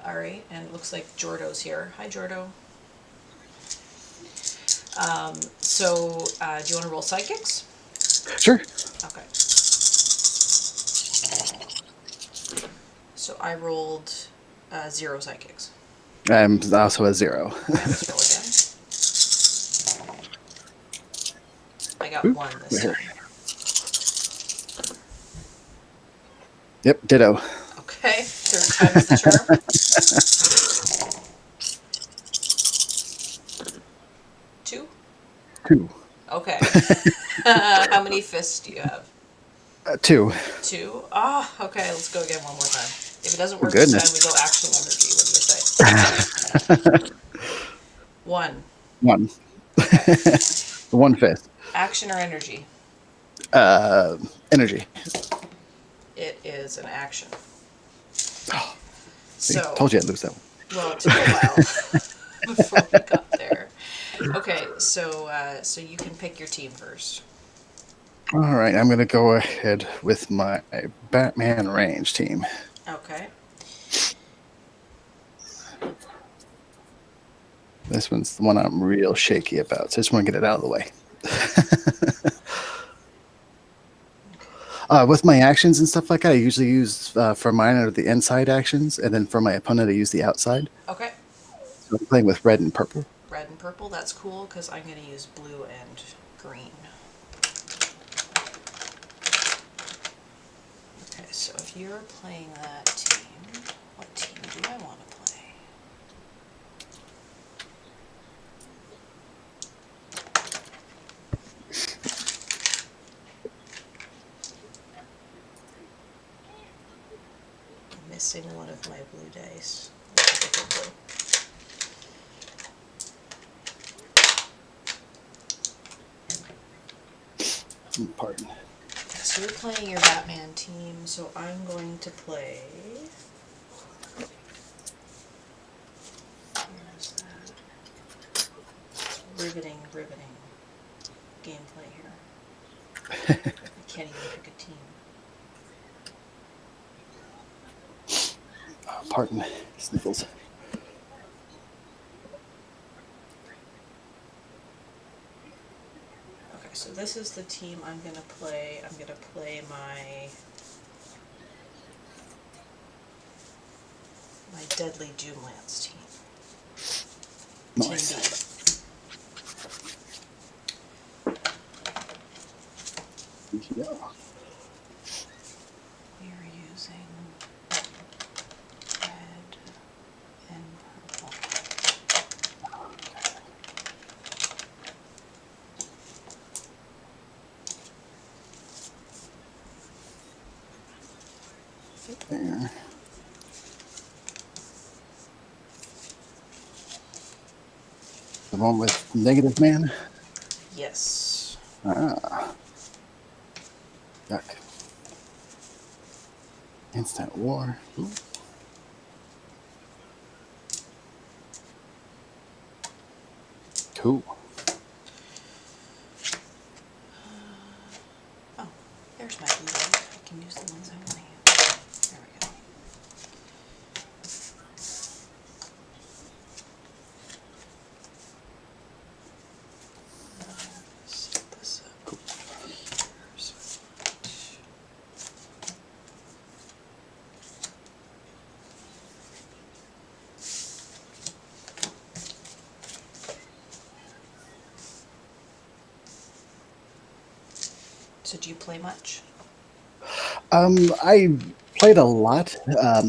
All right, and it looks like Jordo's here. Hi, Jordo. Do you want to roll sidekicks? Sure. Okay. So I rolled 0 sidekicks. I'm also a 0. Okay, let's roll again. I got Ooh, 1 this here. time. Yep, ditto. Okay, third time's the charm. 2? 2. Okay. How many fists do you have? 2. 2? Ah, oh, okay, let's go again one more time. If it doesn't Oh, work this time, we goodness. go action energy. What do you say? 1. 1. Okay. 1 fifth. Action or energy? Uh, Energy. It is an action. Oh, see, So, told you I'd lose that one. well, it took a while before we got there. Okay, so you can pick your team first. All right, I'm going to go ahead with my Batman range team. Okay. This one's the one I'm real shaky about, so I just want to get it out of the way. With my actions and stuff like that, I usually use for mine are the inside actions, and then for my opponent, I use the outside. Okay. So I'm playing with red and purple. Red and purple, that's cool because I'm going to use blue and green. Okay, so if you're playing that team, what team do I want to play? I'm missing one of my blue dice. Pardon. So you're playing your Batman team, so I'm going to play... Where's that? It's riveting gameplay here. I can't even pick a team. Pardon. Sniffles. Okay, so this is the team I'm gonna play. I'm gonna play my Deadly Jbouwme team. Nice. Team B. Yeah. We are using red and purple. There. The one with negative man? Yes. Ah. Yuck. Instant war. Ooh. Cool. Oh, there's my blue dice. I can use the ones I want to use. There we go. Set this up. Cool. So do you play much? I played a lot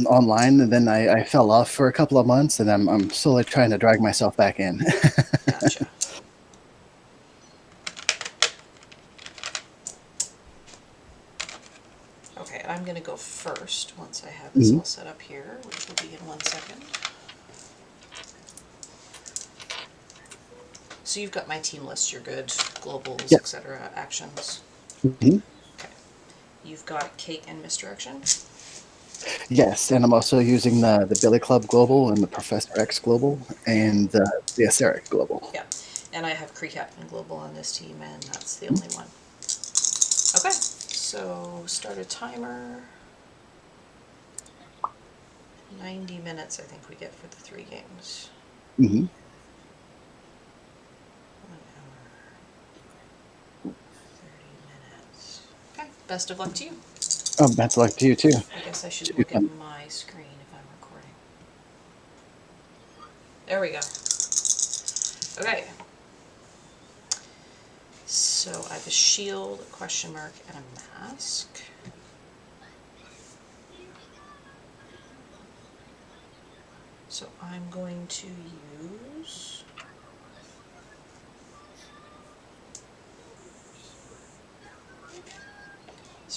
online, and then I fell off for a couple of months, and I'm slowly trying to drag myself back in. Gotcha. Okay, I'm going to go first once I have this all set up here, which will be in 1 second. So you've got my team list, you're good, globals, Yep. etc., actions. Mm-hmm. Okay. You've got Kate and Misdirection. Yes, and I'm also using the Billy Club Global and the Professor X Global and the Aceric Global. Yeah, and I have Kree Captain Global on this team, and that's the only one. Okay, so start a timer. 90 minutes, I think we get for the 3 games. Mm-hmm. 1 hour, 30 minutes. Okay, best of luck to you. Oh, best of luck to you too. I guess I should Should be look at fun. my screen if I'm recording. There we go. Okay. So I have a shield, a question mark, and a mask. So I'm going to use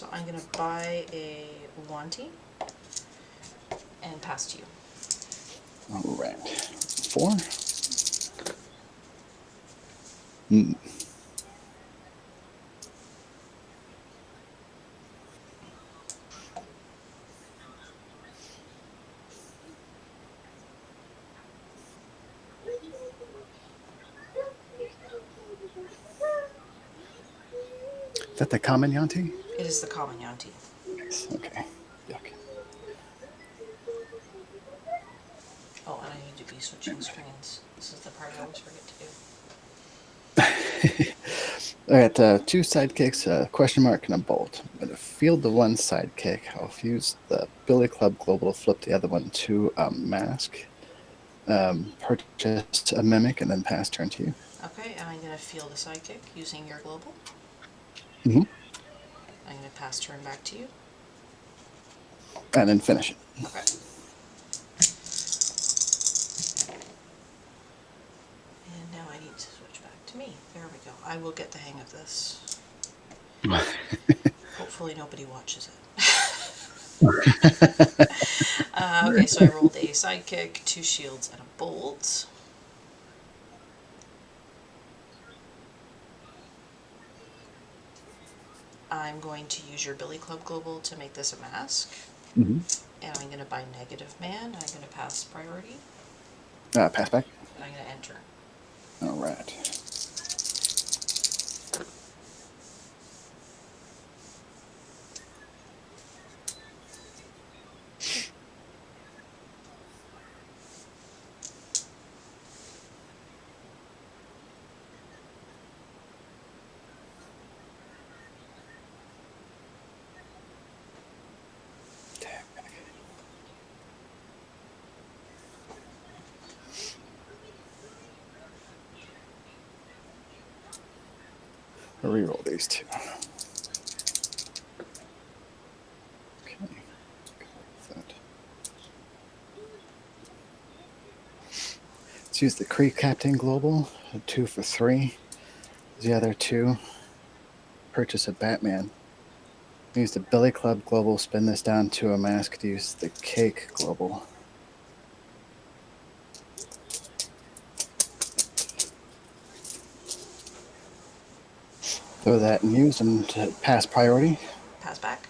So I'm going to buy a Wanty and pass to you. All right. 4. Mm. Is that the common Yanti? It is the common Yanti. Nice. Okay. Yuck. Oh, and I need to be switching screens. This is the part I always forget to do. I got 2 sidekicks, a question mark, and a bolt. I'm going to field the one sidekick. I'll use the Billy Club Global to flip the other one to a mask. Purchase a mimic and then pass turn to you. Okay, and I'm going to field a sidekick using your global. Mm-hmm. I'm going to pass turn back to you. And then finish it. Okay. And now I need to switch back to me. There we go. I will get the hang of this. Hopefully nobody watches it. Okay, so I rolled a sidekick, 2 shields, and a bolt. I'm going to use your Billy Club Global to make this a mask. Mm-hmm. And I'm going to buy Negative Man. I'm going to pass priority. Pass back. And I'm going to enter. All right. Reroll these 2. Okay. Let's use the Creek Captain Global, 2 for 3. The other 2, purchase a Batman. Use the Billy Club Global, spin this down to a mask to use the Cake Global. Throw that and use and pass priority. Pass back.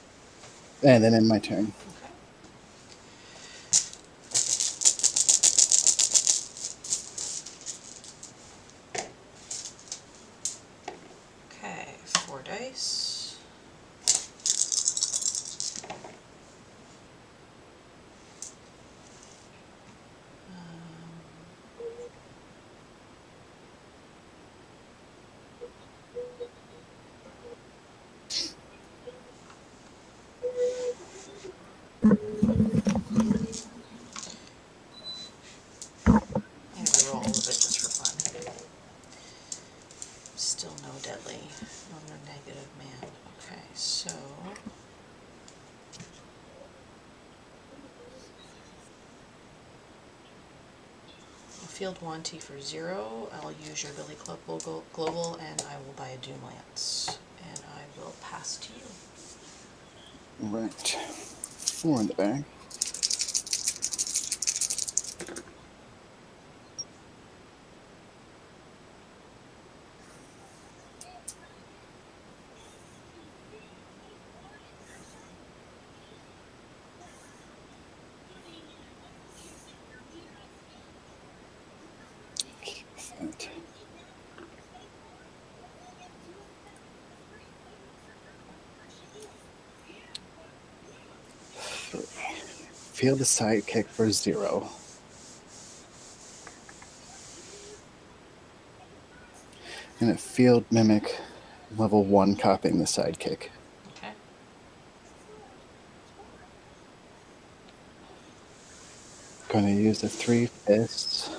And then end my turn. Okay, 4 dice. I'm going to roll a little bit just for fun. Still no deadly. No Negative Man. Okay, so I'll field Wanty for 0. I'll use your Billy Club Global, and I will buy a Doom Lance. And I will pass to you. All right. 4 in the bag. That. field the sidekick for 0. And a field mimic level 1, copying the sidekick. Okay. Going to use the 3 fists.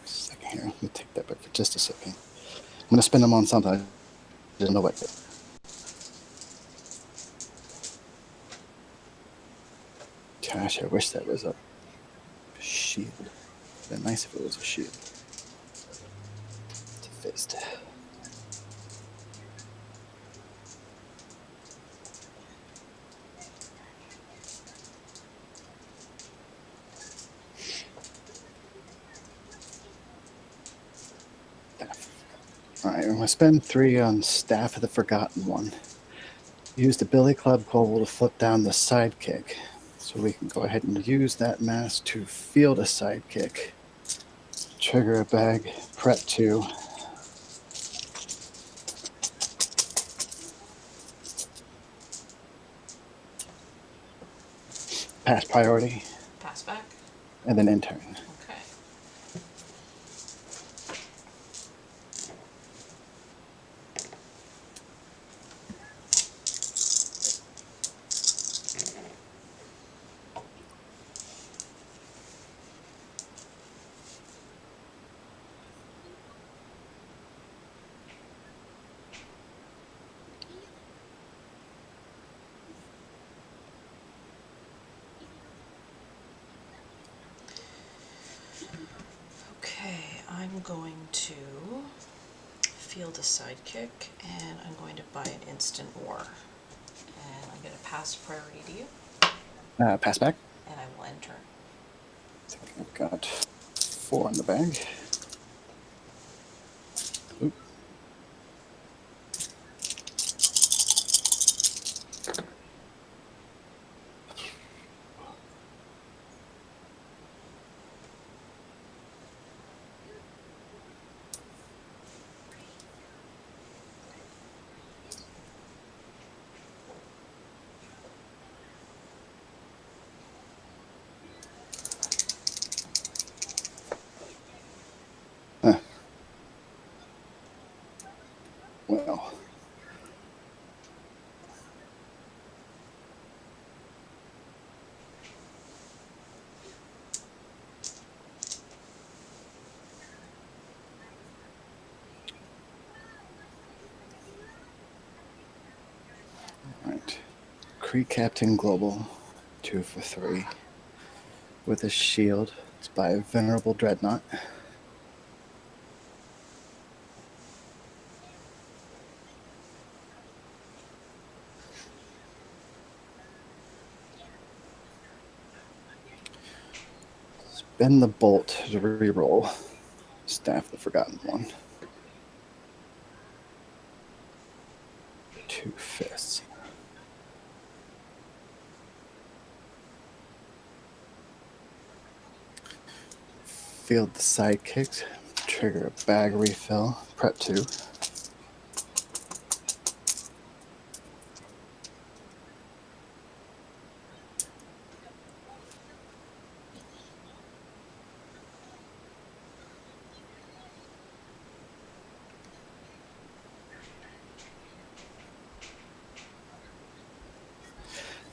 Second here. Let me take that back for just a second. I'm going to spin them on something. I don't know what. Gosh, I wish that was a shield. It'd been nice if it was a shield. It's a fist. Alright, I'm going to spend 3 on Staff of the Forgotten One. Use the Billy Club Global to flip down the sidekick. So we can go ahead and use that mass to field a sidekick. Trigger a bag, prep 2. Pass priority, Pass back. and then intern. Okay. Okay, I'm going to field a sidekick, and I'm going to buy an instant war. And I'm going to pass priority to you, Pass back. and I will enter. I think I've got 4 in the bag. Oop. Well. Alright. Cree Captain Global, 2 for 3. With a shield. It's by a Venerable Dreadnought. Spin the bolt to reroll Staff the Forgotten One. 2 fists. Field the sidekicks. Trigger a bag refill. Prep 2.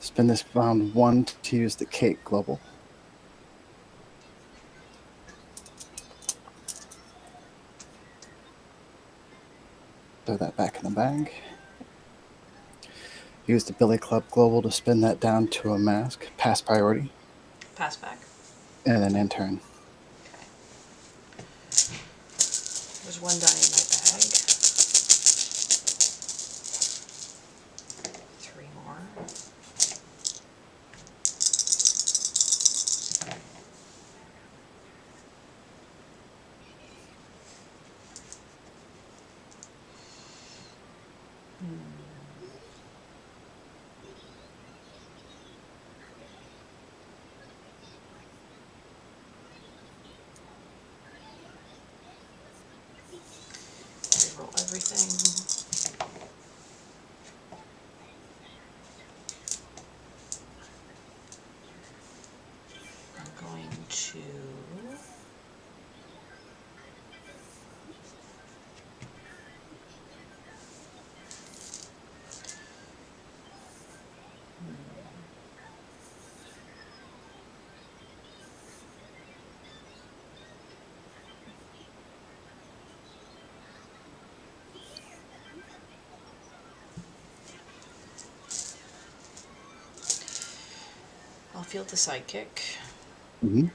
Spin this round 1 to use the Cake Global. Throw that back in the bag. Use the Billy Club Global to spin that down to a mask. Pass priority. Pass back. And then intern. Okay. There's 1 die in my bag. 3 more. Reroll everything. to I'll field the sidekick. Mm-hmm.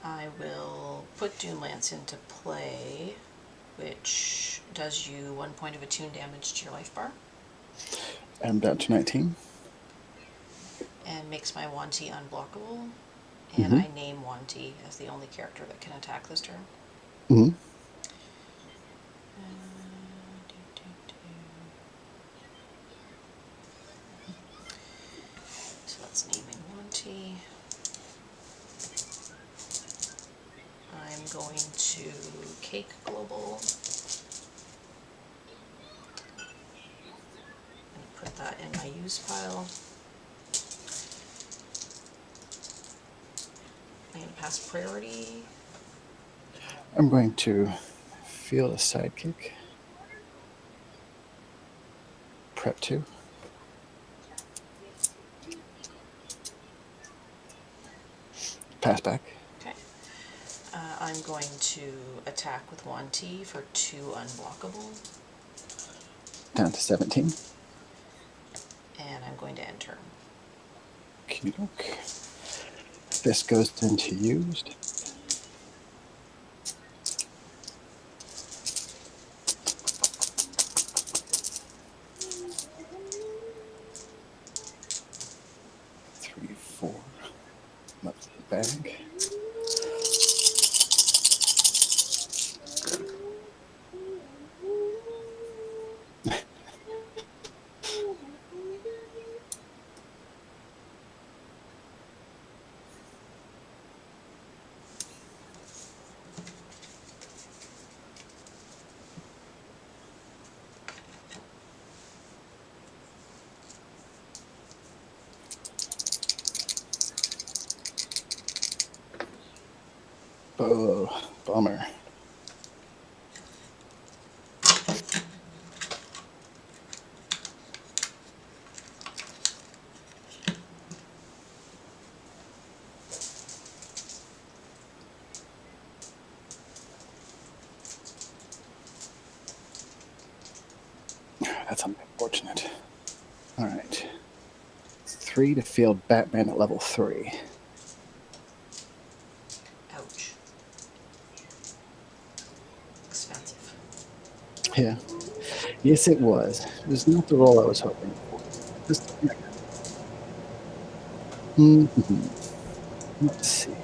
I will put Doomlance into play, which does you 1 point of attune damage to your life bar, I'm down to 19. and makes my Wanty unblockable. And Mm-hmm. I name Wanty as the only character that can attack this turn. Mm-hmm. So that's naming Wanty. I'm going to Cake Global and put that in my use pile. I'm going to pass priority. I'm going to field a sidekick. Prep 2. Pass back. Okay. I'm going to attack with Wanty for 2 unblockable, Down to 17. and I'm going to end turn. Okey-doke. This goes into used. Three, 4. Up to the bag. Oh, bummer. That's unfortunate. All right. 3 to field Batman at level 3. Ouch. Expensive. Yeah. Yes, it was. It was not the role I was hoping for. Just Let's see.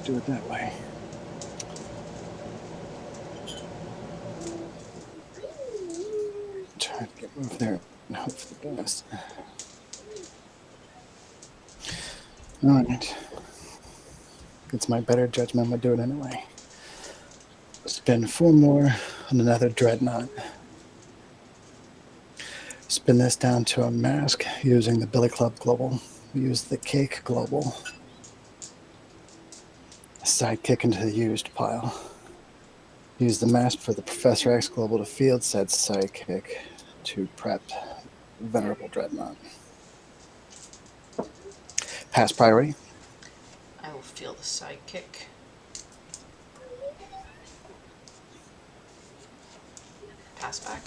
Do it that way. Try to get moved there and hope for the best. All right. It's my better judgment. I'm going to do it anyway. Spend 4 more on another Dreadnought. Spin this down to a mask using the Billy Club Global. Use the Cake Global. Sidekick into the used pile. Use the mask for the Professor X Global to field said sidekick to prep Venerable Dreadnought. Pass priority. I will field the sidekick. Pass back.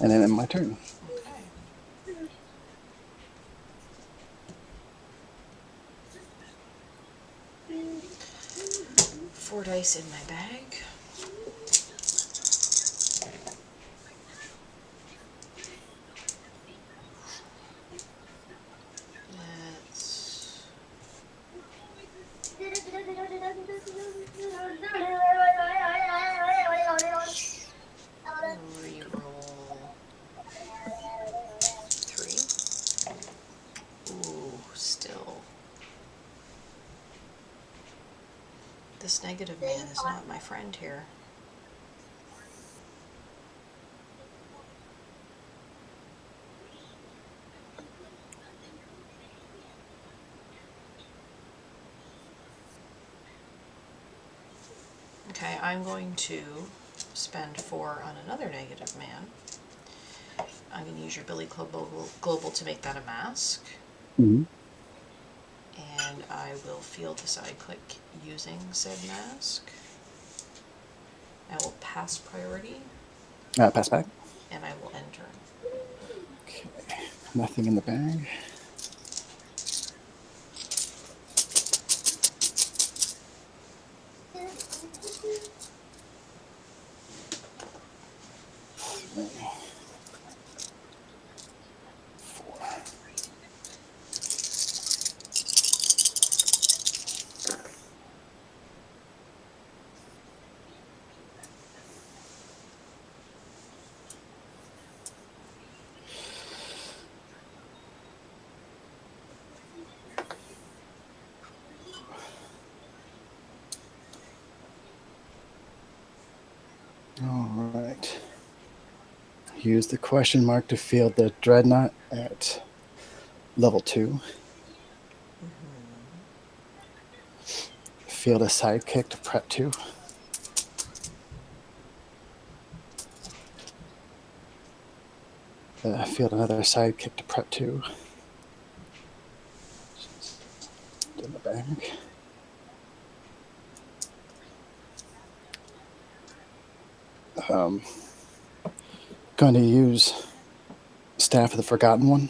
And then in my turn. Okay. 4 dice in my bag. negative man is not my friend here. Okay, I'm going to spend 4 on another negative man. I'm going to use your Billy Club Global to make that a mask. Mm-hmm. And I will field the side click using said mask. I will pass priority, Pass back. and I will enter. Okay. Nothing in the bag. All right. Use the question mark to field the dreadnought at level 2. Field a sidekick to prep 2. Field another sidekick to prep 2. In the bag. Going to use Staff of the Forgotten One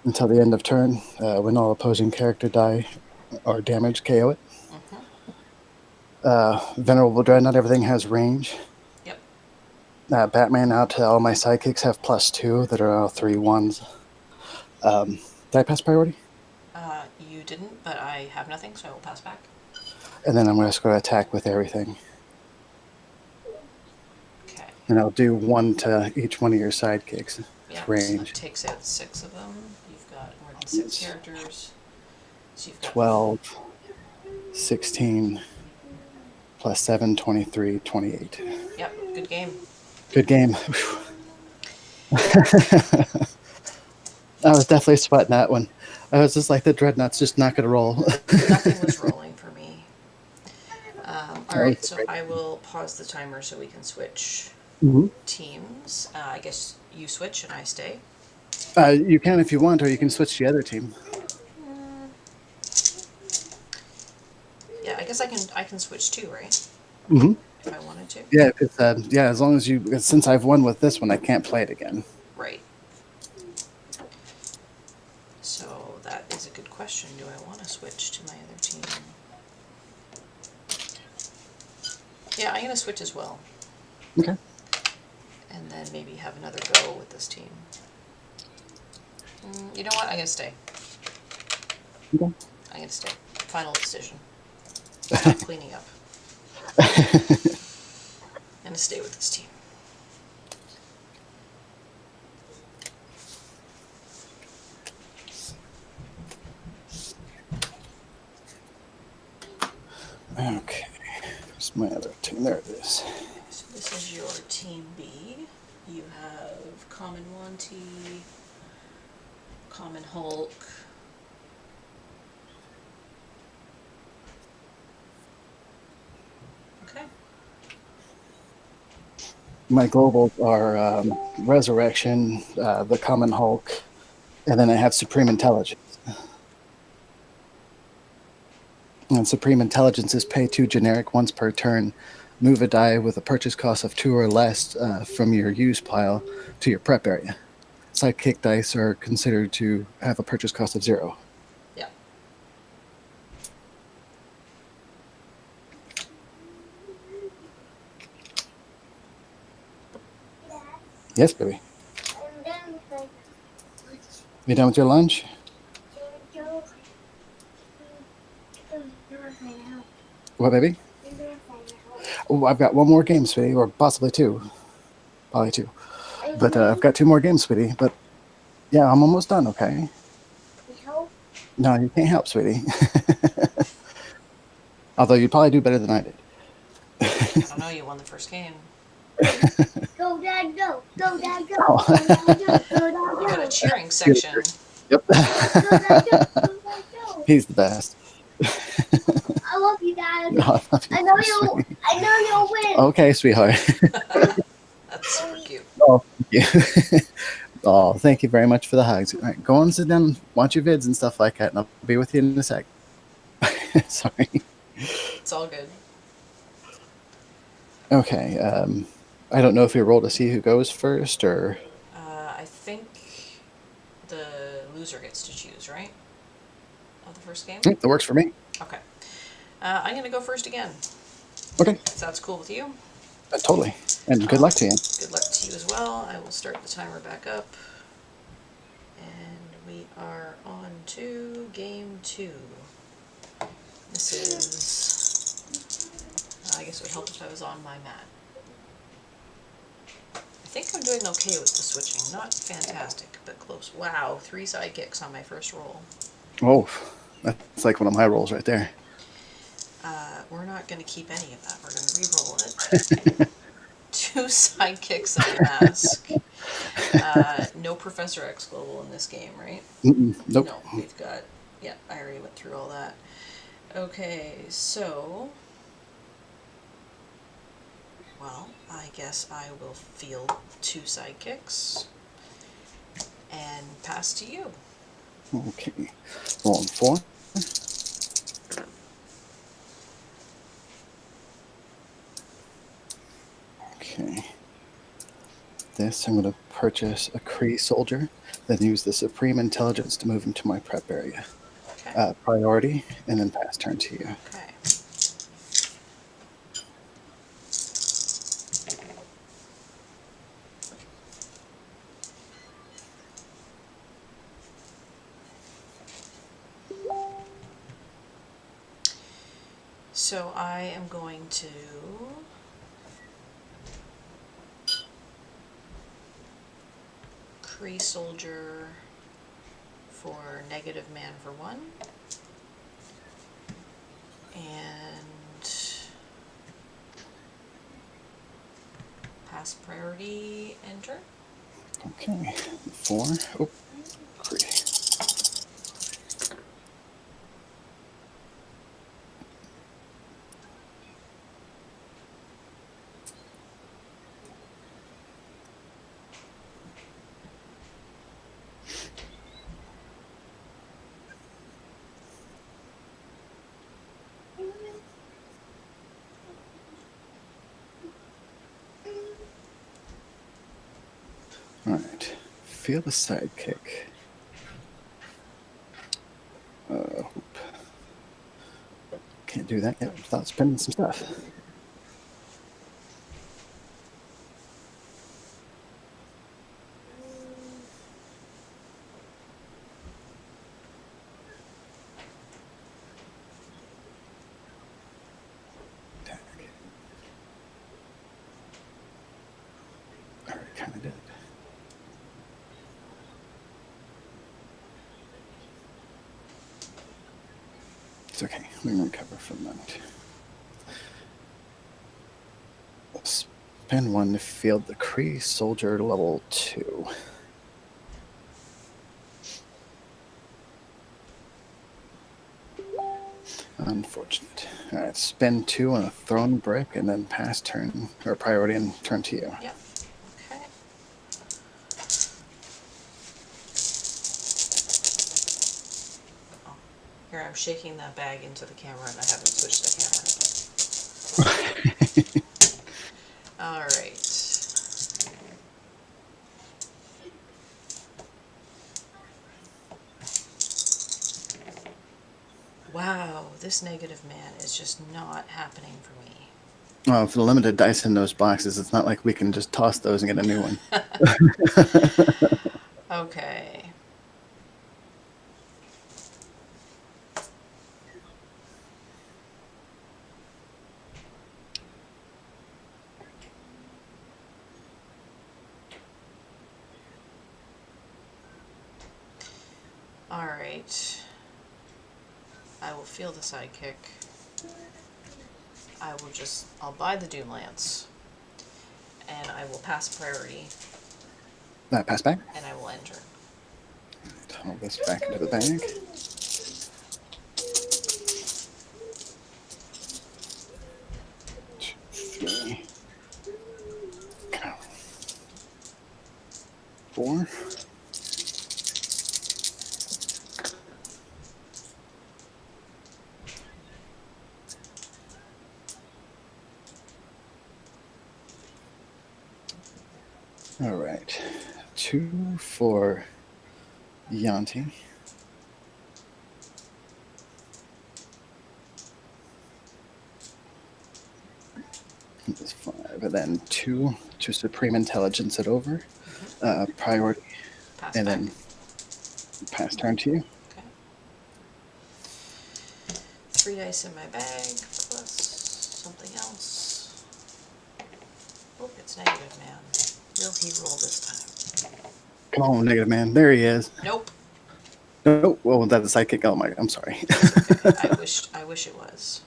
until the end of turn. When all opposing character die or damage, KO it. Venerable Dreadnought, everything has range. Yep. Batman out to all my sidekicks have +2 that are all 3/1s. Did I pass priority? You didn't, but I have nothing, so I will pass back. And then I'm going to go attack with everything. Okay. And I'll do 1 to each one of your sidekicks. Yeah, range. so that takes out 6 of them. You've got more than 6 characters. So you've got 12, 16, plus 7, 23, 28. Yep, good game. Good game. I was definitely sweating that one. I was just like, the Dreadnought's just not going to roll. Nothing was rolling for me. All right, so I will pause the timer so we can switch teams. I guess you switch and I stay. You can if you want, or you can switch to the other team. Yeah, I guess I can switch too, right? Mm-hmm. If I wanted to. Yeah, yeah. As long as you, since I've won with this one, I can't play it again. Right. So that is a good question. Do I want to switch to my other team? Yeah, I'm going to switch as well. Okay. And then maybe have another go with this team. You know what? I'm going to stay. Okay. I'm going to stay. Final decision. I'm cleaning up. I'm going to stay with this team. Okay. Where's my other team? There it is. So this is your team B. You have Common Wanty, Common Hulk, okay. My globals are Resurrection, the Common Hulk, and then I have Supreme Intelligence. And Supreme Intelligence is pay 2 generic once per turn. Move a die with a purchase cost of 2 or less from your use pile to your prep area. Sidekick dice are considered to have a purchase cost of 0. Yeah. Yes, baby. You done with your lunch? What, baby? Oh, I've got 1 more game, sweetie, or possibly 2. Probably 2. But I've got 2 more games, sweetie. But yeah, I'm almost done, okay? No, you can't help, sweetie. Although you'd probably do better than I did. I don't know, you won the first game. Go, Dad, go. Go, Dad, go. Oh. Go, Dad, go. Go, Dad, You got a go. cheering section. Yep. Go, Dad, go. Go, Dad, go. He's the best. I love you, Dad. No, I know you'll win. Okay, sweetheart. That's super cute. Oh, thank you. Oh, thank you very much for the hugs. All right, go and sit down, watch your vids and stuff like that, and I'll be with you in a sec. Sorry. It's all good. Okay. I don't know if you roll to see who goes first, or I think the loser gets to choose, right? Of the first game? that works for me. Okay. I'm going to go first again. Okay, If that's cool with you. totally. And good luck to you. Good luck to you as well. I will start the timer back up. And we are on to game 2. This is, I guess it would help if I was on my mat. I think I'm doing okay with the switching. Not fantastic, but close. Wow, 3 sidekicks on my first roll. Oh, that's like one of my rolls right there. We're not going to keep any of that. We're going to re-roll it. 2 sidekicks and a mask. No Professor X Global in this game, right? Nope. No, we've got, yeah, I already went through all that. Okay, so, well, I guess I will field 2 sidekicks and pass to you. Okay. Rolling 4. Okay. This, I'm going to purchase a Kree soldier, then use the Supreme Intelligence to move into my prep area. Okay. Priority, and then pass turn to you. Okay. So I am going to Kree soldier for negative man for 1. And pass priority, enter. Okay. 4. Oh, Kree. Alright. Feel the sidekick. Whoop. Can't do that yet without spending some stuff. Already kind of did. It's okay. We can recover from that. Spend 1 to field the Kree soldier level 2. Unfortunate. Alright, spend 2 on a thrown brick and then pass turn, or priority and turn to you. Yep. Okay. Oh, here I'm shaking that bag into the camera and I haven't switched the camera. All right. Wow, this negative man is just not happening for me. Well, for the limited dice in those boxes, it's not like we can just toss those and get a new one. Okay. All right. I will feel the sidekick. I'll buy the Doom Lance, and I will pass priority, Pass back. and I will enter. Tunnel this back into the bag. Two, three. Go. 4. All right. 2 for Yanti. That's 5. And then 2 to Supreme Intelligence it over. Priority. Pass And back. then pass turn to you. Okay. 3 dice in my bag, plus something else. Oh, it's negative, man. Will he roll this time? Come on, negative man. There he is. Nope. Oh, well, that's a sidekick. Oh my, I'm sorry. Okay. I wish it was.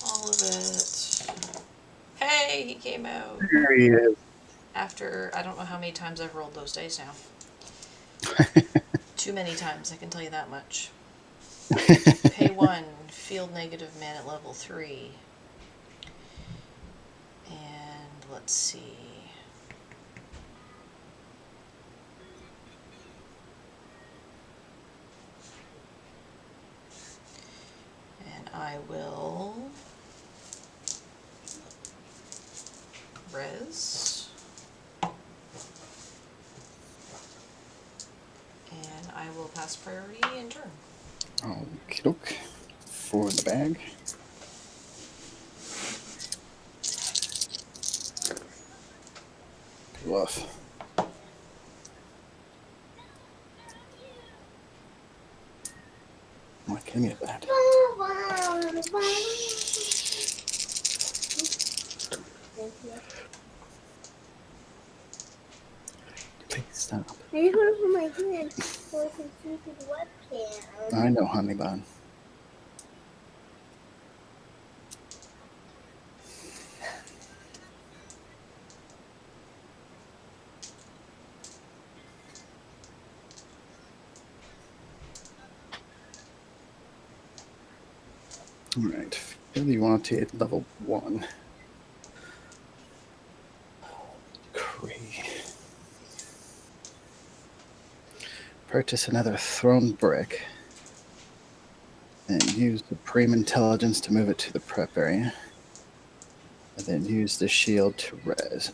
All of it. Hey, he came out. There he is. After, I don't know how many times I've rolled those dice now. Too many times, I can tell you that much. Pay 1, field negative man at level 3. And let's see. And I will res. And I will pass priority in turn. Okie doke. 4 in the bag. Woof. Why can't you have that? Please stop. I just want to put my hand so I can see through the webcam. I know, honey bun. All right. Feel you want to hit level 1. Cree. Purchase another thrown brick. And use Supreme Intelligence to move it to the prep area. And then use the shield to res.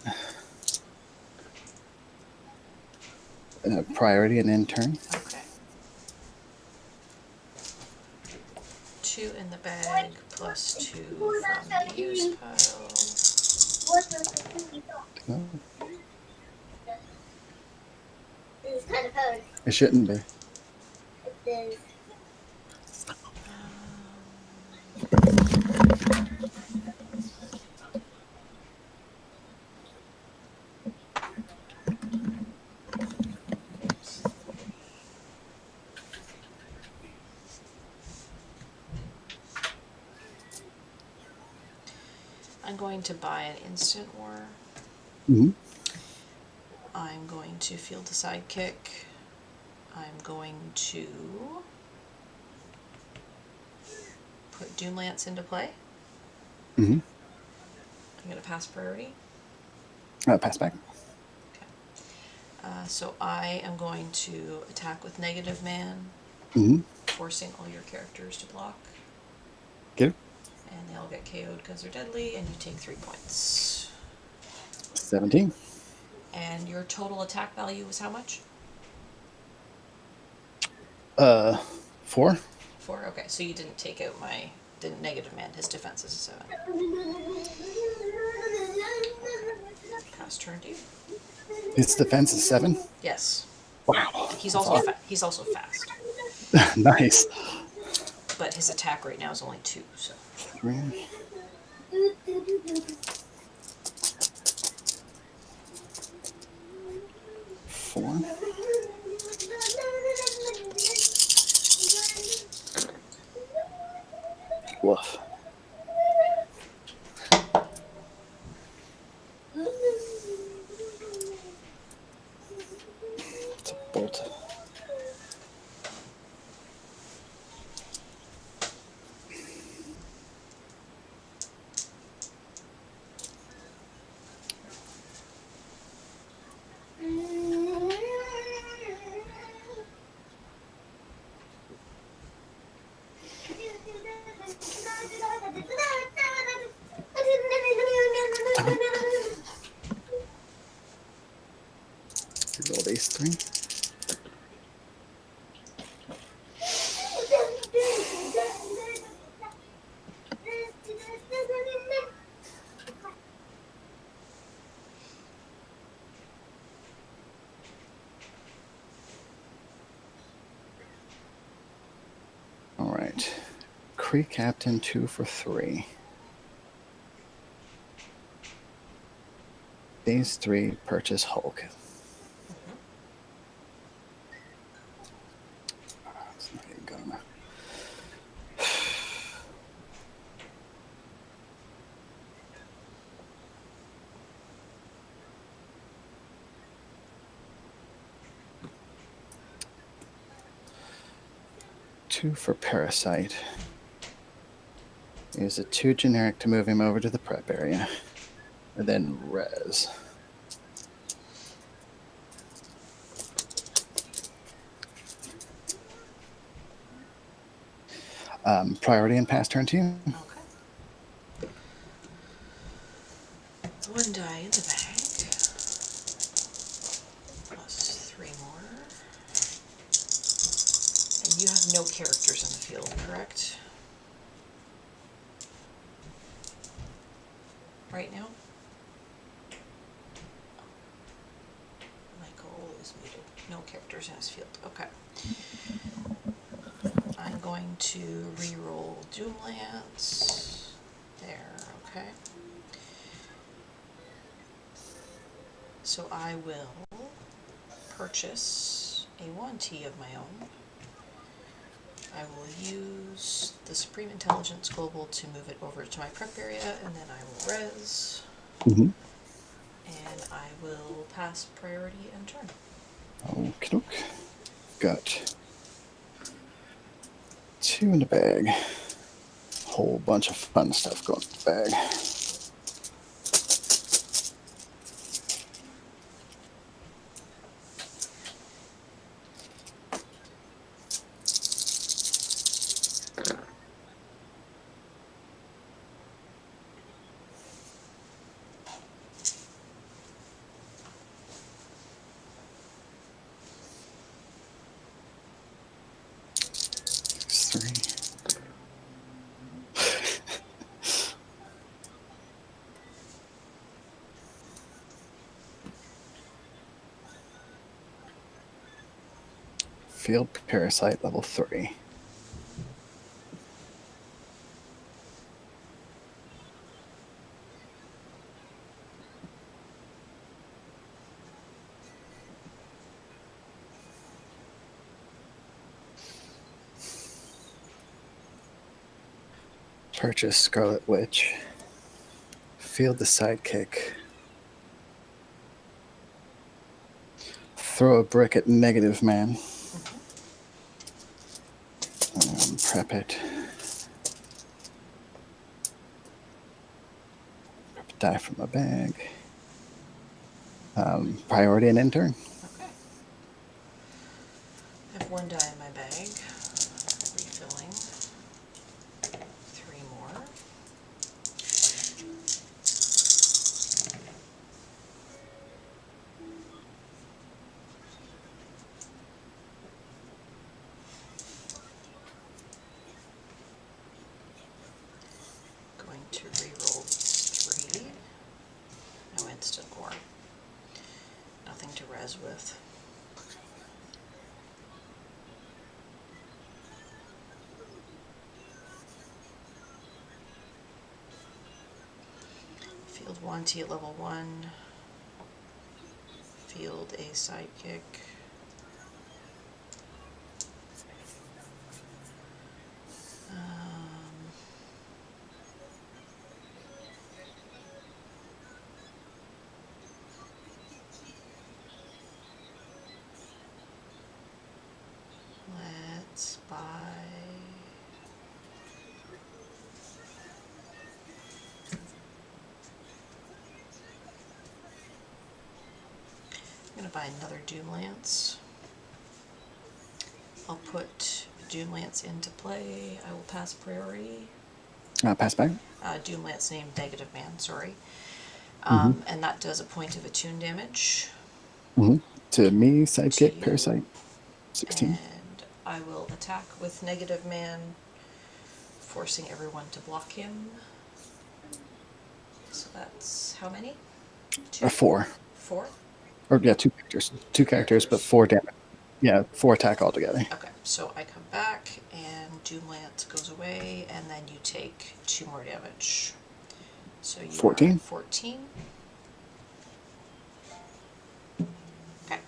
Priority and intern. Okay. 2 in the bag, plus 2 from the use pile. What does the cookie talk? It's kind of hard. It shouldn't be. It is. I'm going to buy an instant war. Mm-hmm. I'm going to field a sidekick. I'm going to put Doom Lance into play. Mm-hmm. I'm going to pass priority. Pass back. Okay. So I am going to attack with negative man, Mm-hmm. forcing all your characters to block. Get it. And they all get KO'd because they're deadly, and you take 3 points. 17. And your total attack value was how much? 4. 4? Okay, so you didn't take out didn't negative man. His defense is a 7. Pass turn to you. His defense is 7. Yes. Wow. He's also he's also fast. Nice. But his attack right now is only 2, so. 3. 4. Woof. Rolled ace 3. All right. Creek Captain 2 for 3. Phase 3, purchase Hulk. It's not even gonna. Two for Parasite. Use a 2 generic to move him over to the prep area. And then res. Priority and pass turn 2. Okay. One die in the bag. Plus 3 more. And you have no characters in the field, correct? Right now? Michael is muted. No characters in his field. Okay. I'm going to re-roll Doom Lance. There, okay. So I will purchase a 1T of my own. I will use the Supreme Intelligence Global to move it over to my prep area, and then I will res. Mm-hmm. And I will pass priority and turn. Okie doke. Got 2 in the bag. Whole bunch of fun stuff going in the bag. Field Parasite level 3. Purchase Scarlet Witch. Field the Sidekick. Throw a brick at Negative Man. Prep it. Prep a die from my bag. Priority and intern. Okay. I have 1 die in my bag. Refilling. 3 more. Going to re-roll these 3. No instant war. Nothing to res with. Field 1T at level 1. Field a sidekick. Let's buy I'm going to buy another Doom Lance. I'll put Doom Lance into play. I will pass priority. Pass back. Doom Lance named Negative Man, sorry. And that does a point of attune damage To me, to sidekick, you. parasite, 16. And I will attack with negative man, forcing everyone to block him. So that's how many? Or 2? 4. 4? Or yeah, 2 characters. 2 characters, but 4 damage. Yeah, 4 attack altogether. Okay, so I come back and Doom Lance goes away, and then you take 2 more damage. So you are 14. at 14. Okay.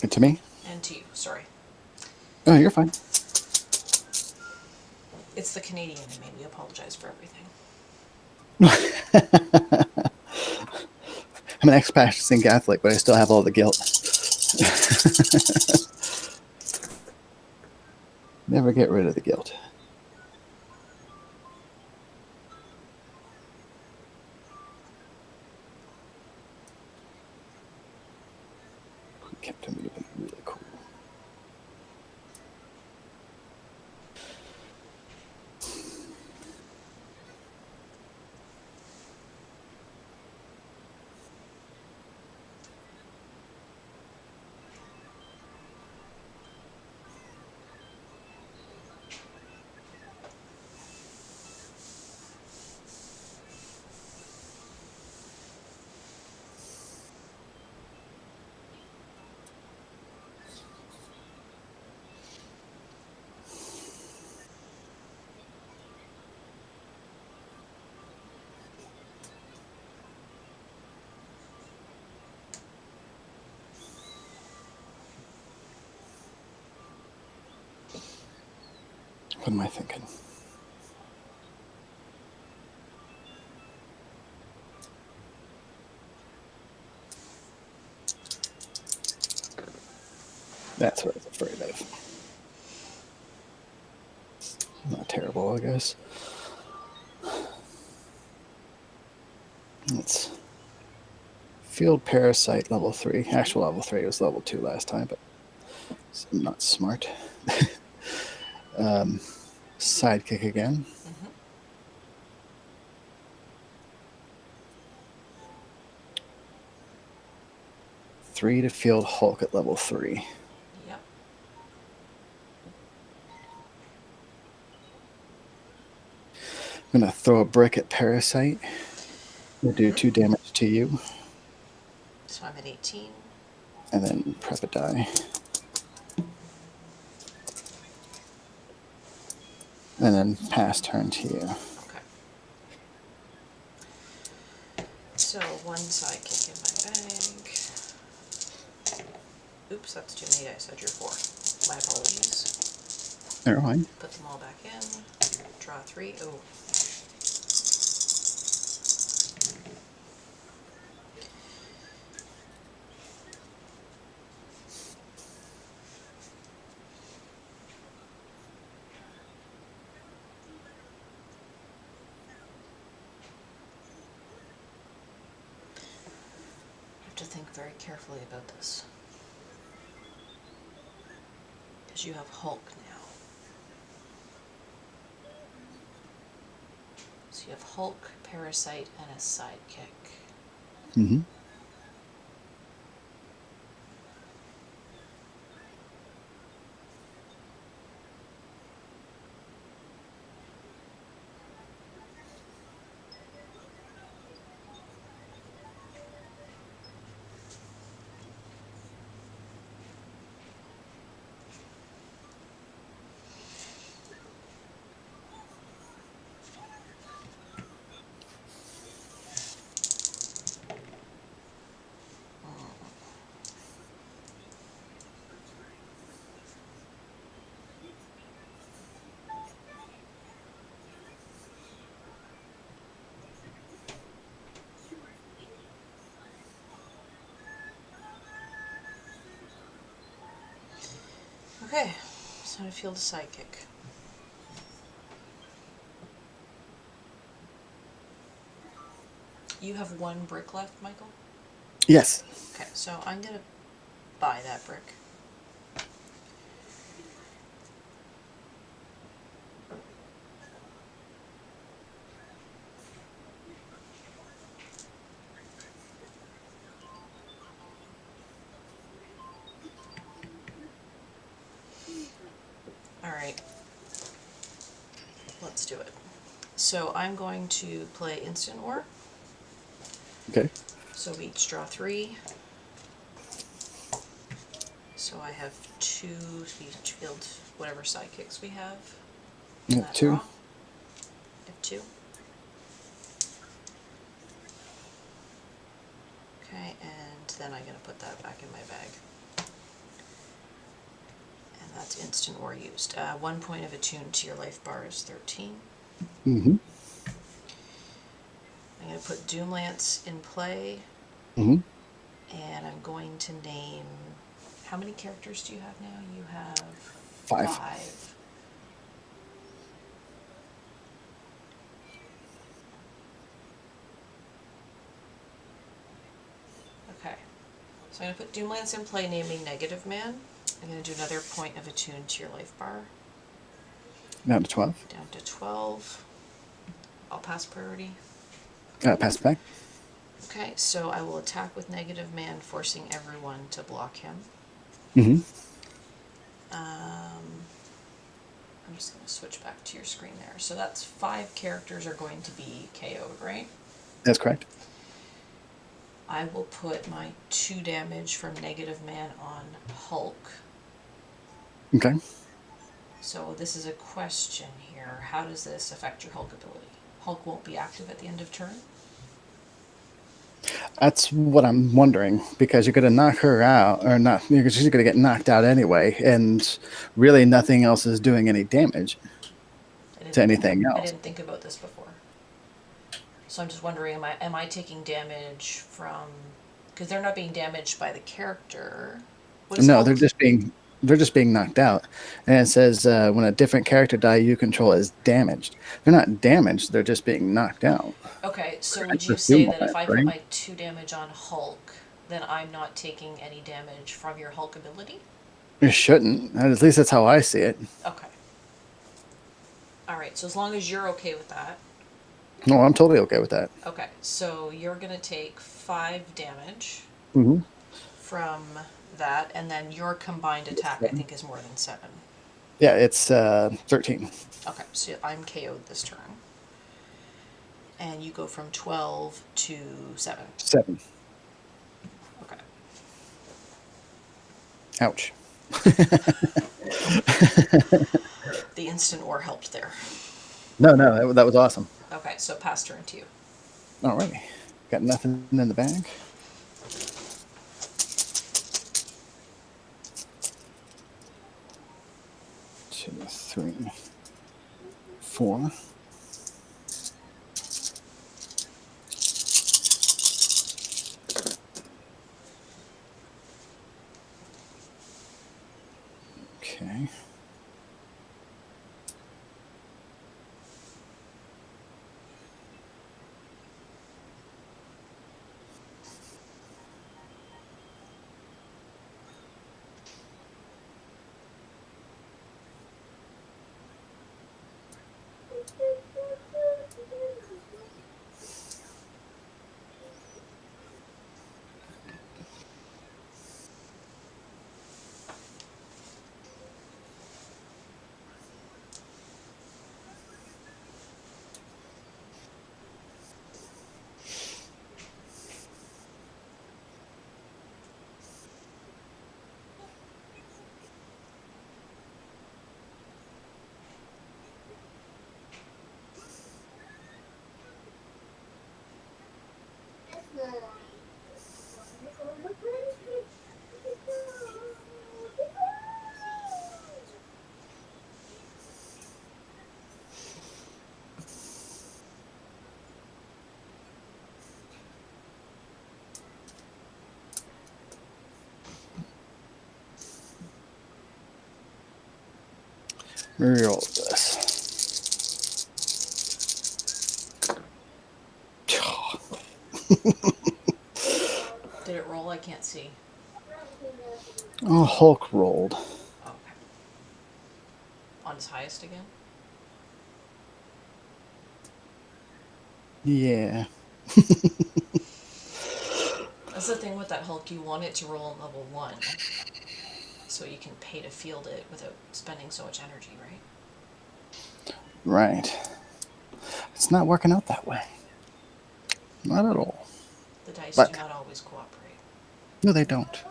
And to me? And to you, sorry. Oh, you're fine. It's the Canadian in me. We apologize for everything. I'm an ex-practicing Catholic, but I still have all the guilt. Never get rid of the guilt. Captain would have been really cool. What am I thinking? That's what I was afraid of. Not terrible, I guess. It's field parasite level 3. Actual level 3 was level 2 last time, but I'm not smart. Sidekick again. Mm-hmm. 3 to field Hulk at level 3. Yep. I'm going to throw a brick at parasite. We'll do 2 damage to you, So I'm at 18. and then prep a die. And then pass turn to you. Okay. So 1 sidekick in my bag. Oops, that's too many dice. I drew 4. My apologies. Never mind. Put them all back in. Draw 3. Oh. I have to think very carefully about this. Because you have Hulk now. So you have Hulk, Parasite, and a sidekick. Mm-hmm. Okay, so I field a sidekick. You have 1 brick left, Michael? Yes. Okay, so I'm going to buy that brick. right. Let's do it. So I'm going to play Instant War. Okay. So we each draw 3. So I have 2, we each field whatever sidekicks we have. in Yeah, that 2. draw. I have 2. Okay, and then I'm going to put that back in my bag. And that's instant war used. 1 point of attune to your life bar is 13. Mm-hmm. I'm going to put Doom Lance in play, Mm-hmm. and I'm going to name. How many characters do you have now? You have 5. 5. Okay. So I'm going to put Doom Lance in play, naming Negative Man. I'm going to do another point of attune to your life bar. Down to 12. Down to 12. I'll pass priority. Pass it back. Okay, so I will attack with Negative Man, forcing everyone to block him. Mm-hmm. I'm just going to switch back to your screen there. So that's 5 characters are going to be KO'd, right? That's correct. I will put my 2 damage from Negative Man on Hulk. Okay. So this is a question here. How does this affect your Hulk ability? Hulk won't be active at the end of turn? That's what I'm wondering, because you're going to knock her out, or not, because she's going to get knocked out anyway, and really nothing else is doing any damage to anything I else. didn't think about this before. So I'm just wondering, am I taking damage from, because they're not being damaged by the character. What is No, Hulk? they're just being knocked out, and it says when a different character die you control is damaged. They're not damaged; they're just being knocked out. Okay, so I would you say presume that if that, I put right? my 2 damage on Hulk, then I'm not taking any damage from your Hulk ability? It shouldn't. At least that's how I see it. Okay. Alright, so as long as you're okay with that. No, I'm totally okay with that. Okay, so you're gonna take 5 damage Mm-hmm. from that, and then your combined attack, I think, is more than 7. Yeah, it's 13. Okay, so I'm KO'd this turn. And you go from 12 to 7. 7. Okay. Ouch. The instant war helped there. No, that was awesome. Okay, so pass turn to you. Alrighty. Got nothing in the bag. Two, 3, 4. Okay. Reroll this. Did it roll? I can't see. Oh, Hulk rolled. Okay. On his highest again? Yeah. That's the thing with that Hulk, you want it to roll on level 1. So you can pay to field it without spending so much energy, right? Right. It's not working out that way. Not at all. The dice do But not always cooperate. no, they don't.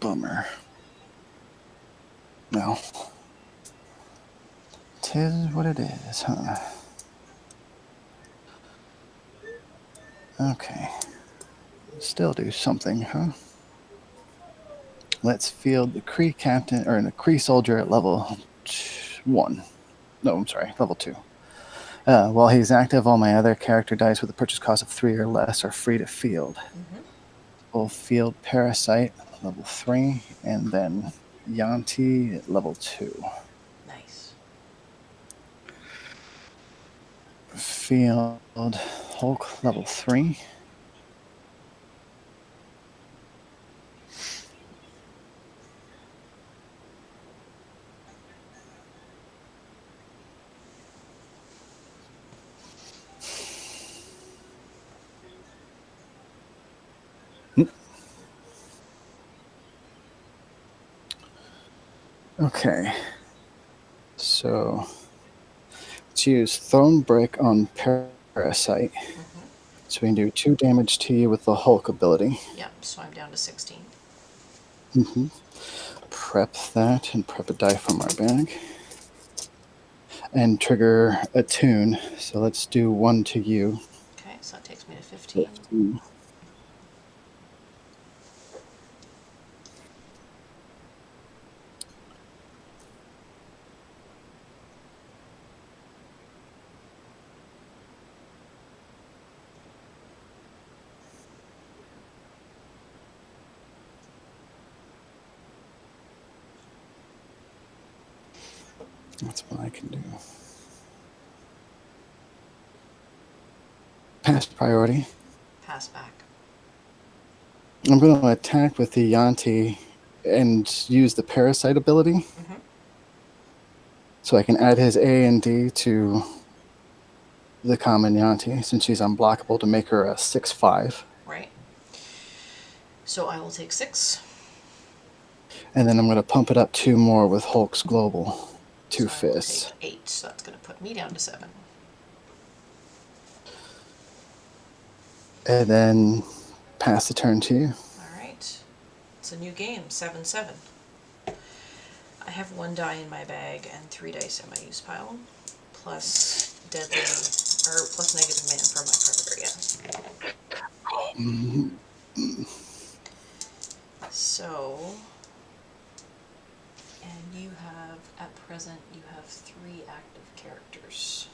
Bummer. No. 'Tis what it is, huh? Okay. Still do something, huh? Let's field the Kree captain, or the Kree soldier at level 1. No, I'm sorry, level 2. While he's active, all my other character dice with a purchase cost of 3 or less are free to field. Mm-hmm. We'll field Parasite, level 3, and then Yanti at level 2. Nice. Field Hulk, level 3. Okay. So let's use Thrown Brick on Parasite. Mm-hmm. So we can do 2 damage to you with the Hulk ability. Yep, so I'm down to 16. Mm-hmm. Prep that and prep a die from our bag. And trigger a tune. So let's do 1 to you. Okay, so that takes me to 15. That's what I can do. Pass priority. Pass back. I'm going to attack with the Yanti and use the Parasite ability. Mm-hmm. So I can add his A and D to the common Yanti since she's unblockable to make her a 6/5. Right. So I will take 6. And then I'm going to pump it up 2 more with Hulk's Global. 2 so fists. I will take 8, so that's going to put me down to 7. And then pass the turn to you. All right. It's a new game, 7-7. I have 1 die in my bag and 3 dice in my use pile, plus deadly, or plus negative man for my predator, yeah. So, and you have, at present, you have 3 active characters.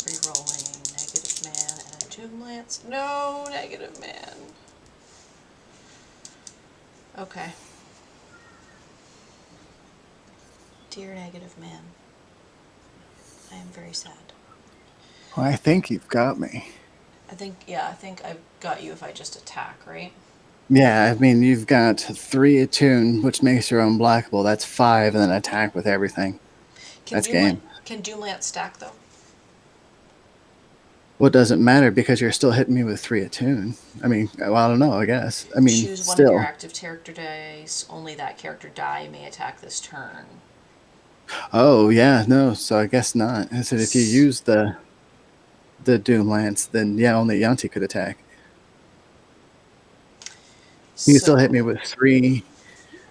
Rerolling negative man and a tomb lance. No, negative man. Okay. Dear negative man, I am very sad. Well, I think you've got me. I think I've got you if I just attack, right? Yeah, I mean, you've got 3 attune, which makes her unblockable. That's 5, and then attack with everything. That's game. Can Doom Lance stack, though? Well, it doesn't matter because you're still hitting me with 3 attune. I mean, well, I don't know, I guess. I mean, Choose one of still. your active character dice. Only that character die may attack this turn. Oh, yeah, no, so I guess not. I said if you use the Doom Lance, then yeah, only Yanti could attack. You can still hit me with 3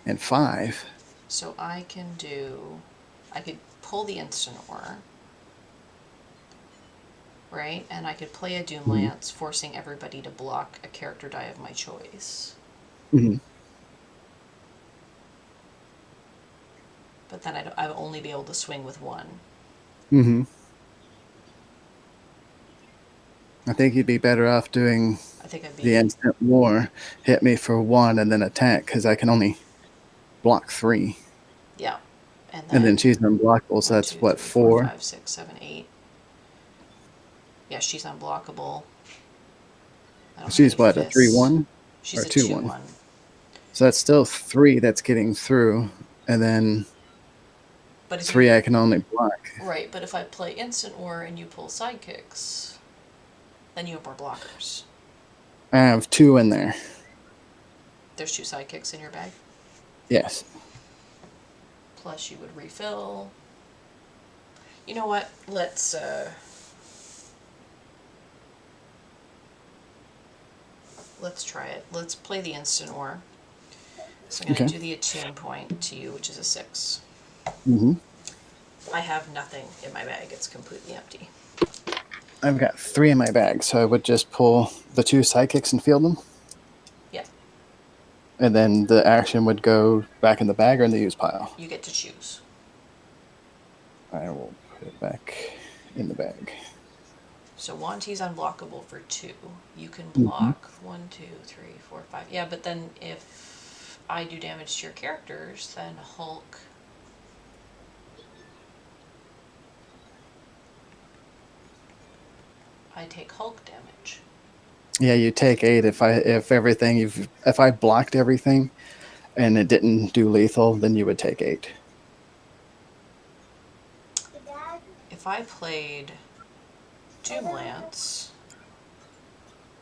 and 5. So I could pull the instant ore, right? And I could play a Doom Lance, forcing everybody to block a character die of my choice. Mm-hmm. But then I'd only be able to swing with 1. Mm-hmm. I think you'd be better off doing the instant war, hit me for 1 and then attack, because I can only block 3. Yeah, And then she's unblockable, so 1, that's 2, what, 3, 4, 4? 5, 6, 7, 8. Yeah, she's unblockable. I don't have She's any what, a fists. 3-1 or She's a a 2-1? 2-1. So that's still 3 that's getting through, and then But if 3 you I can only block. right, but if I play instant war and you pull sidekicks, then you have more blockers. I have 2 in there. There's 2 sidekicks in your bag. Yes. Plus you would refill. You know what? Let's try it. Let's play the instant war. So I'm going to do the attune point to you, which is a 6. Mm-hmm. I have nothing in my bag. It's completely empty. I've got 3 in my bag, so I would just pull the 2 sidekicks and field them. Yeah. And then the action would go back in the bag or in the use pile. You get to choose. I will put it back in the bag. So Wanti's unblockable for 2. You can block 1, 2, 3, 4, 5. Yeah, but then if I do damage to your characters, then Hulk. I take Hulk damage. Yeah, you take 8 if I blocked everything and it didn't do lethal, then you would take 8. If I played Doom Lance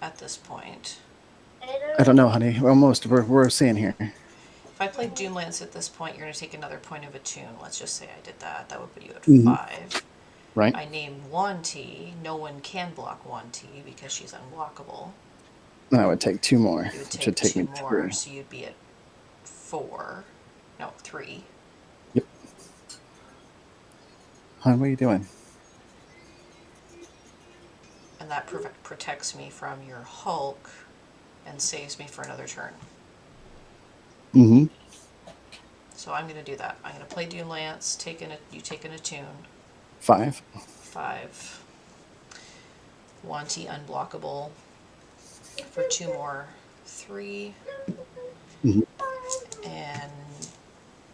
at this point. I don't know, honey. Almost. We're seeing here. If I played Doom Lance at this point, you're going to take another point of attune. Let's just say I did that. That would put you at 5. Right. I name Wanti. No one can block Wanti because she's unblockable. And I would take 2 more, You would which would take 2 me more, 3. so you'd be at 4. No, 3. Yep. Hon, what are you doing? And that protects me from your Hulk and saves me for another turn. Mm-hmm. So I'm going to do that. I'm going to play Doom Lance. You take an attune. 5. 5. Wanti unblockable for 2 more. 3. Mm-hmm. And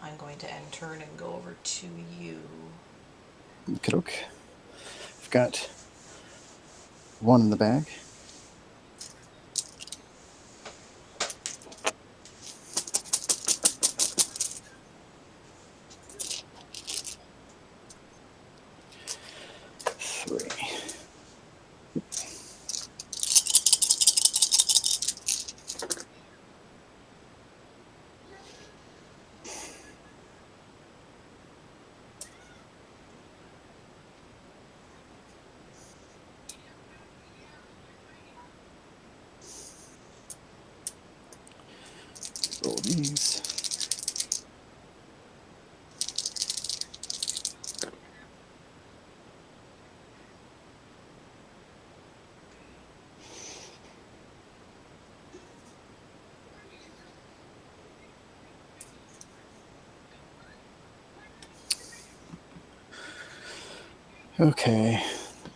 I'm going to end turn and go over to you. Okay. I've got 1 in the bag. Roll these. Okay.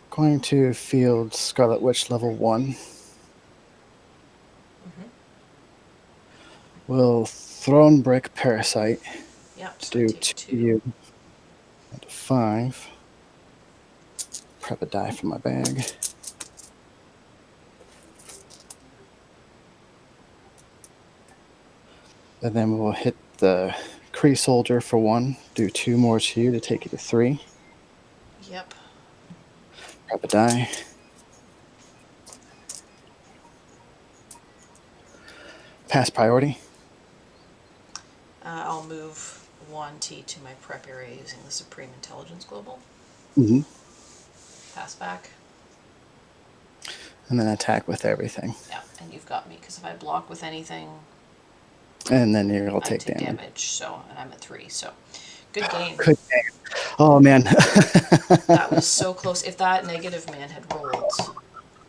Going to field Scarlet Witch level 1. Will Throne Brick Parasite Yep, so do I take 2 2. you and 5. Prep a die from my bag. And then we'll hit the Kree Soldier for 1. Do 2 more to you to take you to 3. Yep. Prep a die. Pass priority. I'll move Wanti to my prep area using the Supreme Intelligence Global. Mm-hmm. Pass back. And then attack with everything. Yeah, and you've got me, because if I block with anything, And then you'll I take take damage. So, and I'm at 3, so good game. Good game. Oh, man. That was so close. If that negative man had rolled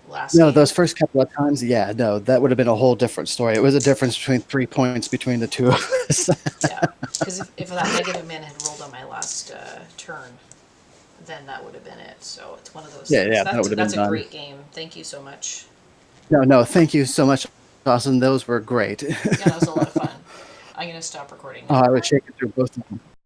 last No, game, those first couple of times, yeah, no, that would have been a whole different story. It was a difference between 3 points between the two of us. yeah, because if that negative man had rolled on my last turn, then that would have been it. So it's one of those things. That would have been That's a done. great game. Thank you so much. No, thank you so much, Dawson. Those were great. Yeah, that was a lot of fun. I'm going to stop recording now. I was shaking through both of them.